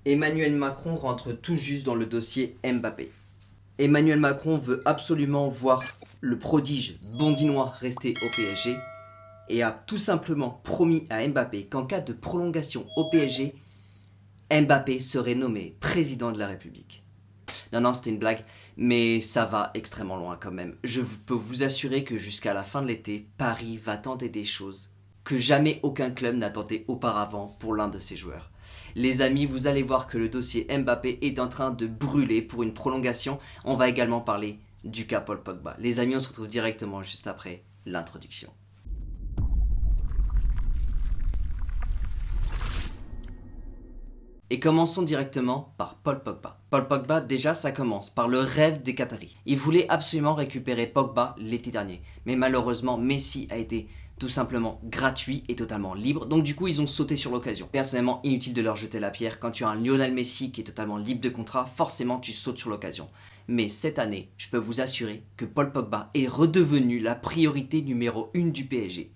Emmanuel Macron rentre tout juste dans le dossier Mbappé. Emmanuel Macron veut absolument voir le prodige bondinois rester au PSG et a tout simplement promis à Mbappé qu'en cas de prolongation au PSG, Mbappé serait nommé président de la République. Non, non, c'était une blague, mais ça va extrêmement loin quand même. Je peux vous assurer que jusqu'à la fin de l'été, Paris va tenter des choses que jamais aucun club n'a tenté auparavant pour l'un de ses joueurs. Les amis, vous allez voir que le dossier Mbappé est en train de brûler pour une prolongation. On va également parler du cas Paul Pogba. Les amis, on se retrouve directement juste après l'introduction. Et commençons directement par Paul Pogba. Paul Pogba, déjà, ça commence par le rêve des Qataris. Ils voulaient absolument récupérer Pogba l'été dernier. Mais malheureusement, Messi a été tout simplement gratuit et totalement libre. Donc du coup, ils ont sauté sur l'occasion. Personnellement, inutile de leur jeter la pierre. Quand tu as un Lionel Messi qui est totalement libre de contrat, forcément, tu sautes sur l'occasion. Mais cette année, je peux vous assurer que Paul Pogba est redevenu la priorité numéro 1 du PSG.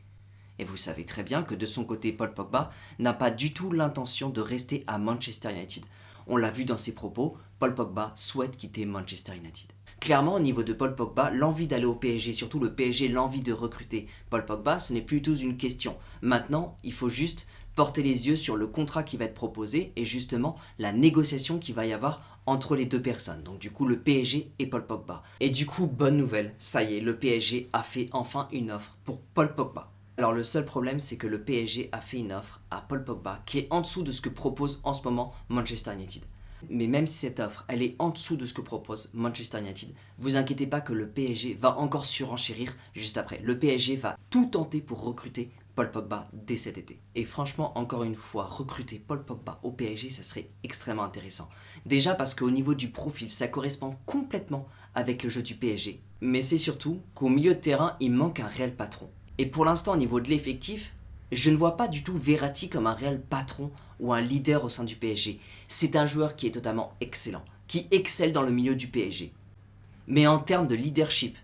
Et vous savez très bien que de son côté, Paul Pogba n'a pas du tout l'intention de rester à Manchester United. On l'a vu dans ses propos, Paul Pogba souhaite quitter Manchester United. Clairement, au niveau de Paul Pogba, l'envie d'aller au PSG, surtout le PSG, l'envie de recruter Paul Pogba, ce n'est plus du tout une question. Maintenant, il faut juste porter les yeux sur le contrat qui va être proposé et justement la négociation qu'il va y avoir entre les deux personnes. Donc du coup, le PSG et Paul Pogba. Et du coup, bonne nouvelle, ça y est, le PSG a fait enfin une offre pour Paul Pogba. Alors le seul problème, c'est que le PSG a fait une offre à Paul Pogba qui est en dessous de ce que propose en ce moment Manchester United. Mais même si cette offre, elle est en dessous de ce que propose Manchester United, vous inquiétez pas que le PSG va encore surenchérir juste après. Le PSG va tout tenter pour recruter Paul Pogba dès cet été. Et franchement, encore une fois, recruter Paul Pogba au PSG, ça serait extrêmement intéressant. Déjà parce qu'au niveau du profil, ça correspond complètement avec le jeu du PSG. Mais c'est surtout qu'au milieu de terrain, il manque un réel patron. Et pour l'instant, au niveau de l'effectif, je ne vois pas du tout Verratti comme un réel patron ou un leader au sein du PSG. C'est un joueur qui est totalement excellent, qui excelle dans le milieu du PSG. Mais en termes de leadership,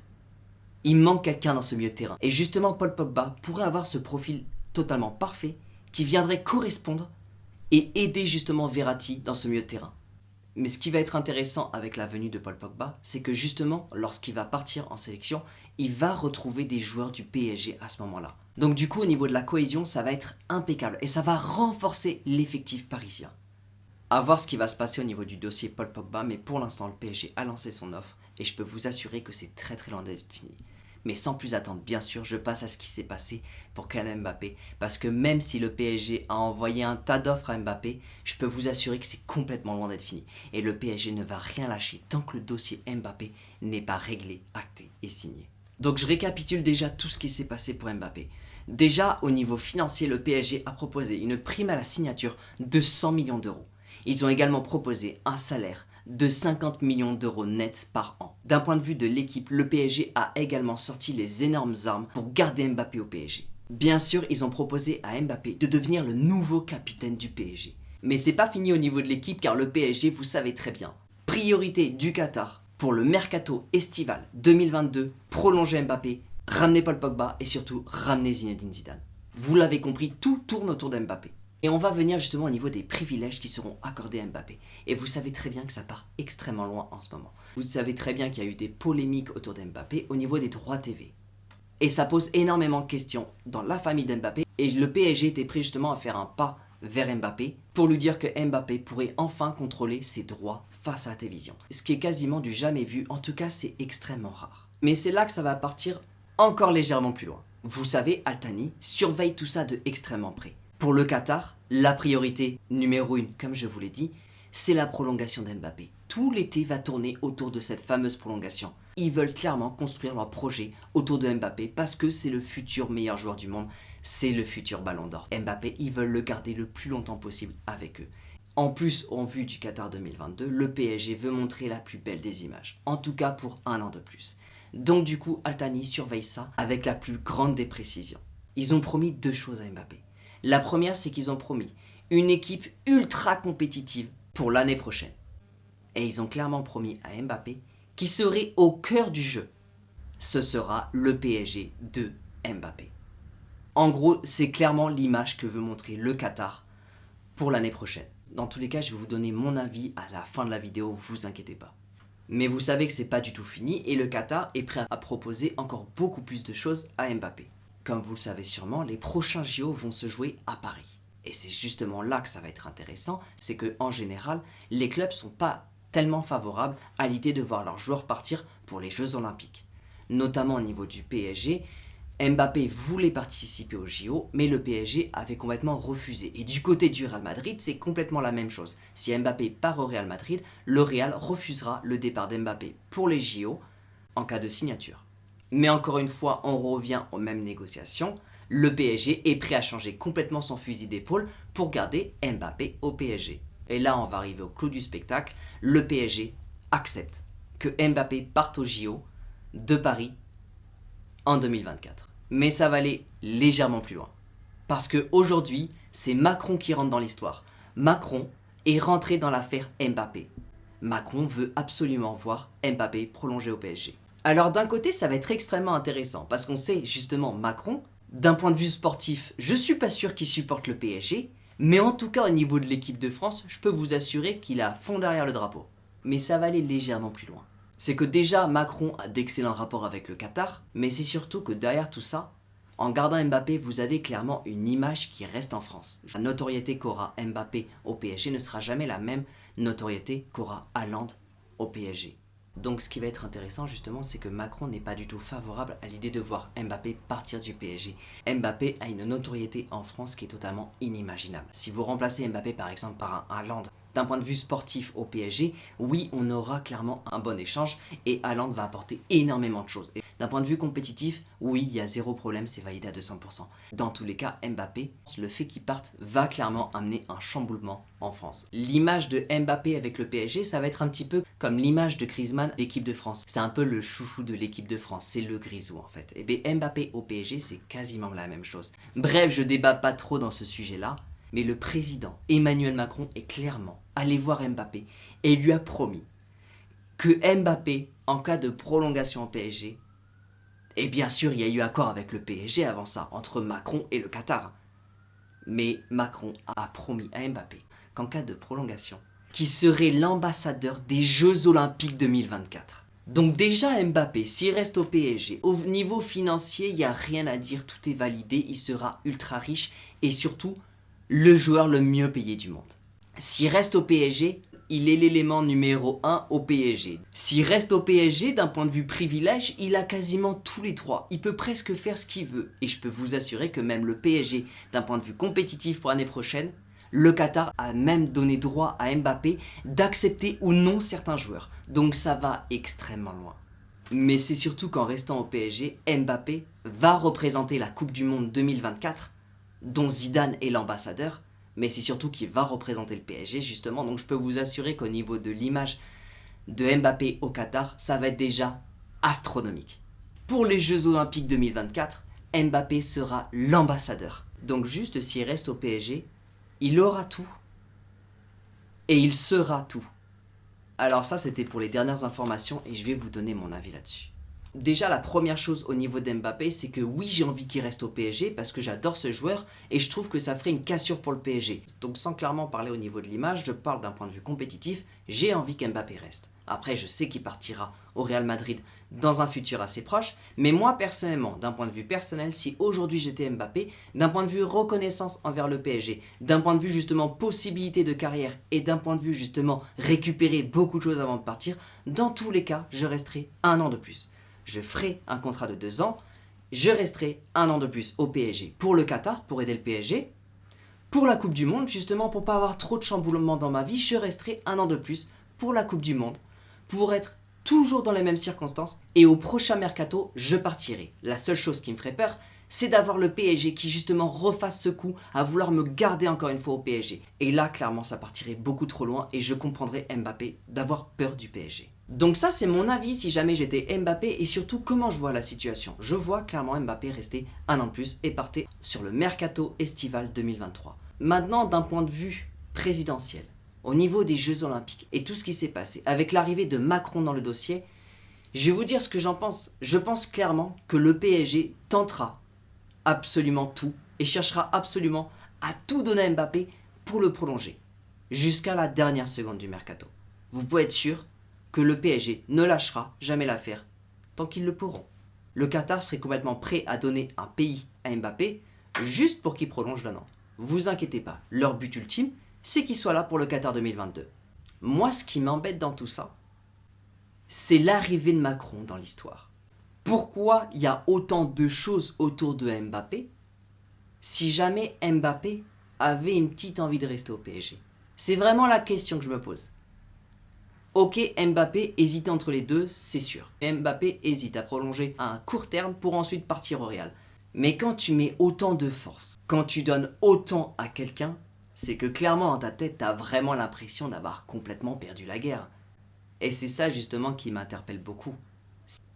il manque quelqu'un dans ce milieu de terrain. Et justement, Paul Pogba pourrait avoir ce profil totalement parfait qui viendrait correspondre et aider justement Verratti dans ce milieu de terrain. Mais ce qui va être intéressant avec la venue de Paul Pogba, c'est que justement, lorsqu'il va partir en sélection, il va retrouver des joueurs du PSG à ce moment-là. Donc du coup, au niveau de la cohésion, ça va être impeccable et ça va renforcer l'effectif parisien. À voir ce qui va se passer au niveau du dossier Paul Pogba, mais pour l'instant, le PSG a lancé son offre et je peux vous assurer que c'est très très loin d'être fini. Mais sans plus attendre, bien sûr, je passe à ce qui s'est passé pour Kylian Mbappé. Parce que même si le PSG a envoyé un tas d'offres à Mbappé, je peux vous assurer que c'est complètement loin d'être fini. Et le PSG ne va rien lâcher tant que le dossier Mbappé n'est pas réglé, acté et signé. Donc je récapitule déjà tout ce qui s'est passé pour Mbappé. Déjà, au niveau financier, le PSG a proposé une prime à la signature de 100 millions d'euros. Ils ont également proposé un salaire de 50 millions d'euros net par an. D'un point de vue de l'équipe, le PSG a également sorti les énormes armes pour garder Mbappé au PSG. Bien sûr, ils ont proposé à Mbappé de devenir le nouveau capitaine du PSG. Mais c'est pas fini au niveau de l'équipe car le PSG, vous savez très bien, priorité du Qatar pour le mercato estival 2022, prolonger Mbappé, ramener Paul Pogba et surtout ramener Zinedine Zidane. Vous l'avez compris, tout tourne autour d'Mbappé. Et on va venir justement au niveau des privilèges qui seront accordés à Mbappé. Et vous savez très bien que ça part extrêmement loin en ce moment. Vous savez très bien qu'il y a eu des polémiques autour d'Mbappé au niveau des droits TV. Et ça pose énormément de questions dans la famille d'Mbappé. Et le PSG était prêt justement à faire un pas vers Mbappé pour lui dire que Mbappé pourrait enfin contrôler ses droits face à la télévision. Ce qui est quasiment du jamais vu, en tout cas c'est extrêmement rare. Mais c'est là que ça va partir encore légèrement plus loin. Vous savez, Altani surveille tout ça de extrêmement près. Pour le Qatar, la priorité numéro 1, comme je vous l'ai dit, c'est la prolongation d'Mbappé. Tout l'été va tourner autour de cette fameuse prolongation. Ils veulent clairement construire leur projet autour de Mbappé parce que c'est le futur meilleur joueur du monde, c'est le futur ballon d'or. Mbappé, ils veulent le garder le plus longtemps possible avec eux. En plus, en vue du Qatar 2022, le PSG veut montrer la plus belle des images. En tout cas pour un an de plus. Donc du coup, Altani surveille ça avec la plus grande des précisions. Ils ont promis 2 choses à Mbappé. La première, c'est qu'ils ont promis une équipe ultra compétitive pour l'année prochaine. Et ils ont clairement promis à Mbappé qui serait au cœur du jeu. Ce sera le PSG de Mbappé. En gros, c'est clairement l'image que veut montrer le Qatar pour l'année prochaine. Dans tous les cas, je vais vous donner mon avis à la fin de la vidéo, vous inquiétez pas. Mais vous savez que c'est pas du tout fini et le Qatar est prêt à proposer encore beaucoup plus de choses à Mbappé. Comme vous le savez sûrement, les prochains JO vont se jouer à Paris. Et c'est justement là que ça va être intéressant, c'est que en général, les clubs sont pas tellement favorables à l'idée de voir leurs joueurs partir pour les Jeux Olympiques. Notamment au niveau du PSG, Mbappé voulait participer aux JO, mais le PSG avait complètement refusé. Et du côté du Real Madrid, c'est complètement la même chose. Si Mbappé part au Real Madrid, le Real refusera le départ d'Mbappé pour les JO en cas de signature. Mais encore une fois, on revient aux mêmes négociations. Le PSG est prêt à changer complètement son fusil d'épaule pour garder Mbappé au PSG. Et là, on va arriver au clou du spectacle. Le PSG accepte que Mbappé parte aux JO de Paris en 2024. Mais ça va aller légèrement plus loin. Parce qu'aujourd'hui, c'est Macron qui rentre dans l'histoire. Macron est rentré dans l'affaire Mbappé. Macron veut absolument voir Mbappé prolonger au PSG. Alors d'un côté, ça va être extrêmement intéressant, parce qu'on sait justement Macron, d'un point de vue sportif, je suis pas sûr qu'il supporte le PSG, mais en tout cas au niveau de l'équipe de France, je peux vous assurer qu'il est à fond derrière le drapeau. Mais ça va aller légèrement plus loin. C'est que déjà Macron a d'excellents rapports avec le Qatar, mais c'est surtout que derrière tout ça, en gardant Mbappé, vous avez clairement une image qui reste en France. La notoriété qu'aura Mbappé au PSG ne sera jamais la même notoriété qu'aura Haaland au PSG. Donc ce qui va être intéressant justement, c'est que Macron n'est pas du tout favorable à l'idée de voir Mbappé partir du PSG. Mbappé a une notoriété en France qui est totalement inimaginable. Si vous remplacez Mbappé par exemple par un Haaland, d'un point de vue sportif au PSG, oui, on aura clairement un bon échange et Haaland va apporter énormément de choses. D'un point de vue compétitif, oui, il y a zéro problème, c'est validé à 200%. Dans tous les cas, Mbappé, le fait qu'il parte va clairement amener un chamboulement en France. L'image de Mbappé avec le PSG, ça va être un petit peu comme l'image de Griezmann, l'équipe de France. C'est un peu le chouchou de l'équipe de France, c'est le grisou en fait. Et bien Mbappé au PSG, c'est quasiment la même chose. Bref, je débat pas trop dans ce sujet-là. Mais le président Emmanuel Macron est clairement allé voir Mbappé et lui a promis que Mbappé, en cas de prolongation au PSG, et bien sûr il y a eu accord avec le PSG avant ça, entre Macron et le Qatar, mais Macron a promis à Mbappé qu'en cas de prolongation, qu'il serait l'ambassadeur des Jeux Olympiques 2024. Donc déjà Mbappé, s'il reste au PSG, au niveau financier, il n'y a rien à dire, tout est validé, il sera ultra riche et surtout le joueur le mieux payé du monde. S'il reste au PSG, il est l'élément numéro 1 au PSG. S'il reste au PSG, d'un point de vue privilège, il a quasiment tous les trois. Il peut presque faire ce qu'il veut. Et je peux vous assurer que même le PSG, d'un point de vue compétitif pour l'année prochaine, le Qatar a même donné droit à Mbappé d'accepter ou non certains joueurs. Donc ça va extrêmement loin. Mais c'est surtout qu'en restant au PSG, Mbappé va représenter la Coupe du Monde 2024, dont Zidane est l'ambassadeur, mais c'est surtout qu'il va représenter le PSG justement, donc je peux vous assurer qu'au niveau de l'image de Mbappé au Qatar, ça va être déjà astronomique. Pour les Jeux Olympiques 2024, Mbappé sera l'ambassadeur. Donc juste s'il reste au PSG, il aura tout et il sera tout. Alors ça c'était pour les dernières informations et je vais vous donner mon avis là-dessus. Déjà la première chose au niveau d'Mbappé, c'est que oui j'ai envie qu'il reste au PSG parce que j'adore ce joueur et je trouve que ça ferait une cassure pour le PSG. Donc sans clairement parler au niveau de l'image, je parle d'un point de vue compétitif, j'ai envie qu'Mbappé reste. Après je sais qu'il partira au Real Madrid dans un futur assez proche, mais moi personnellement, d'un point de vue personnel, si aujourd'hui j'étais Mbappé, d'un point de vue reconnaissance envers le PSG, d'un point de vue justement possibilité de carrière et d'un point de vue justement récupérer beaucoup de choses avant de partir, dans tous les cas je resterai un an de plus. Je ferai un contrat de 2 ans, je resterai un an de plus au PSG pour le Qatar, pour aider le PSG. Pour la Coupe du Monde, justement pour pas avoir trop de chamboulements dans ma vie, je resterai un an de plus pour la Coupe du Monde, pour être toujours dans les mêmes circonstances. Et au prochain mercato, je partirai. La seule chose qui me ferait peur, c'est d'avoir le PSG qui justement refasse ce coup à vouloir me garder encore une fois au PSG. Et là, clairement, ça partirait beaucoup trop loin et je comprendrais Mbappé d'avoir peur du PSG. Donc ça, c'est mon avis si jamais j'étais Mbappé et surtout comment je vois la situation. Je vois clairement Mbappé rester un an de plus et partir sur le mercato estival 2023. Maintenant, d'un point de vue présidentiel, au niveau des Jeux Olympiques et tout ce qui s'est passé, avec l'arrivée de Macron dans le dossier, je vais vous dire ce que j'en pense. Je pense clairement que le PSG tentera absolument tout et cherchera absolument à tout donner à Mbappé pour le prolonger. jusqu'à la dernière seconde du mercato. Vous pouvez être sûr que le PSG ne lâchera jamais l'affaire tant qu'ils le pourront. Le Qatar serait complètement prêt à donner un pays à Mbappé juste pour qu'il prolonge d'un an. Vous inquiétez pas, leur but ultime, c'est qu'il soit là pour le Qatar 2022. Moi, ce qui m'embête dans tout ça, c'est l'arrivée de Macron dans l'histoire. Pourquoi il y a autant de choses autour de Mbappé si jamais Mbappé avait une petite envie de rester au PSG? C'est vraiment la question que je me pose. Ok, Mbappé hésite entre les deux, c'est sûr. Mbappé hésite à prolonger à un court terme pour ensuite partir au Real. Mais quand tu mets autant de force, quand tu donnes autant à quelqu'un, c'est que clairement dans ta tête, t'as vraiment l'impression d'avoir complètement perdu la guerre. Et c'est ça justement qui m'interpelle beaucoup.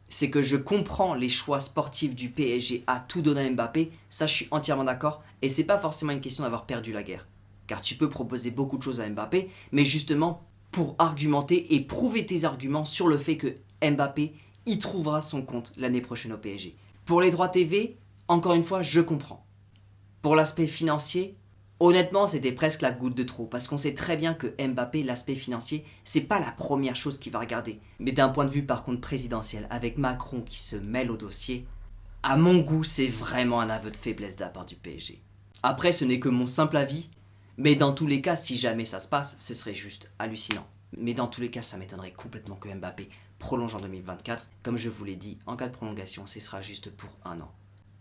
C'est que je comprends les choix sportifs du PSG à tout donner à Mbappé, ça je suis entièrement d'accord, et c'est pas forcément une question d'avoir perdu la guerre. Car tu peux proposer beaucoup de choses à Mbappé, mais justement pour argumenter et prouver tes arguments sur le fait que Mbappé y trouvera son compte l'année prochaine au PSG. Pour les droits TV, encore une fois, je comprends. Pour l'aspect financier, honnêtement, c'était presque la goutte de trop, parce qu'on sait très bien que Mbappé, l'aspect financier, c'est pas la première chose qu'il va regarder. Mais d'un point de vue par contre présidentiel, avec Macron qui se mêle au dossier, à mon goût, c'est vraiment un aveu de faiblesse de la part du PSG. Après, ce n'est que mon simple avis, mais dans tous les cas, si jamais ça se passe, ce serait juste hallucinant. Mais dans tous les cas, ça m'étonnerait complètement que Mbappé prolonge en 2024. Comme je vous l'ai dit, en cas de prolongation, ce sera juste pour un an.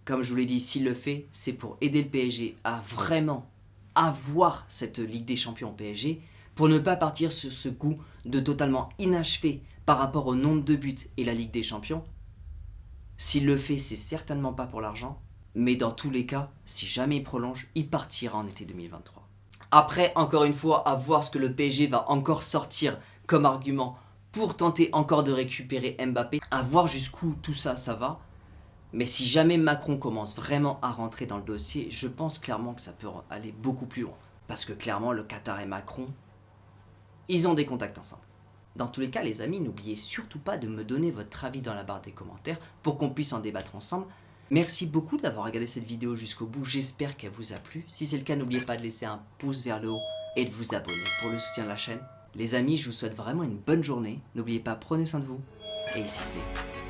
Comme je vous l'ai dit, s'il le fait, c'est pour aider le PSG à vraiment avoir cette Ligue des Champions au PSG, pour ne pas partir sur ce goût de totalement inachevé par rapport au nombre de buts et la Ligue des Champions. S'il le fait, c'est certainement pas pour l'argent, mais dans tous les cas, si jamais il prolonge, il partira en été 2023. Après, encore une fois, à voir ce que le PSG va encore sortir comme argument pour tenter encore de récupérer Mbappé, à voir jusqu'où tout ça, ça va. Mais si jamais Macron commence vraiment à rentrer dans le dossier, je pense clairement que ça peut aller beaucoup plus loin. Parce que clairement, le Qatar et Macron, ils ont des contacts ensemble. Dans tous les cas, les amis, n'oubliez surtout pas de me donner votre avis dans la barre des commentaires pour qu'on puisse en débattre ensemble. Merci beaucoup d'avoir regardé cette vidéo jusqu'au bout, j'espère qu'elle vous a plu. Si c'est le cas, n'oubliez pas de laisser un pouce vers le haut et de vous abonner pour le soutien de la chaîne. Les amis, je vous souhaite vraiment une bonne journée. N'oubliez pas, prenez soin de vous. Et ici c'est